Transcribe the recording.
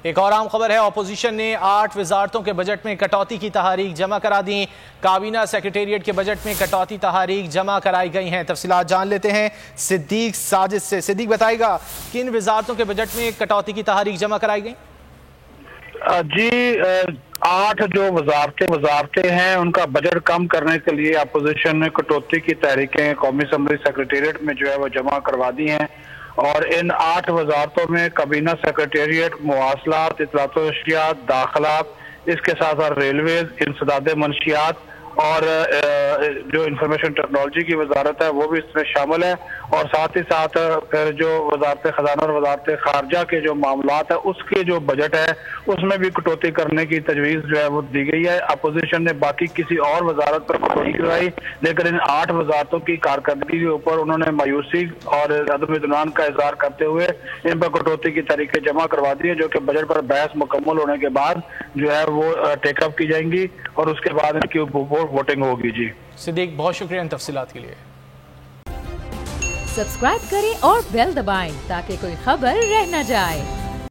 ایک اور عام خبر ہے، اپوزیشن نے 8 وزارتوں کے بجٹ میں کٹوتی کی تحاریک جمع کرا دیں۔ کابینہ سیکریٹریٹ کے بجٹ میں کٹوتی تحاریک جمع کرائی گئی ہیں۔ تفصیلات جان لیتے ہیں صدیق ساجد سے۔ صدیق بتائے گا کن وزارتوں کے بجٹ میں کٹوتی کی تحاریک جمع کرائی گئی؟ جی 8 جو وزارتیں ہیں ان کا بجٹ کم کرنے کے لیے اپوزیشن نے کٹوتی کی تحریکیں قومی اسمبلی سیکریٹریٹ میں جو ہے وہ جمع کروا دی ہیں، اور ان 8 وزارتوں میں کابینہ سیکریٹریٹ، مواصلات، اطلاعات و نشریات، داخلہ، اس کے ساتھ ساتھ ریلویز، انسداد منشیات اور جو انفارمیشن ٹیکنالوجی کی وزارت ہے وہ بھی اس میں شامل ہے، اور ساتھ ہی ساتھ پھر جو وزارت خزانہ اور وزارت خارجہ کے جو معاملات ہیں اس کے جو بجٹ ہے اس میں بھی کٹوتی کرنے کی تجویز جو ہے وہ دی گئی ہے۔ اپوزیشن نے باقی کسی اور وزارت پر کٹوتی کرائی، لیکن ان 8 وزارتوں کی کارکردگی کے اوپر انہوں نے مایوسی اور عدم اطمینان کا اظہار کرتے ہوئے ان پر کٹوتی کی تحریکیں جمع کروا دی ہیں، جو کہ بجٹ پر بحث مکمل ہونے کے بعد جو ہے وہ ٹیک اپ کی جائیں گی اور اس کے بعد ان کی ووٹنگ ہوگی۔ جی صدیق بہت شکریہ ان تفصیلات کے لیے۔ سبسکرائب کریں اور بیل دبائیں تاکہ کوئی خبر رہ نہ جائے۔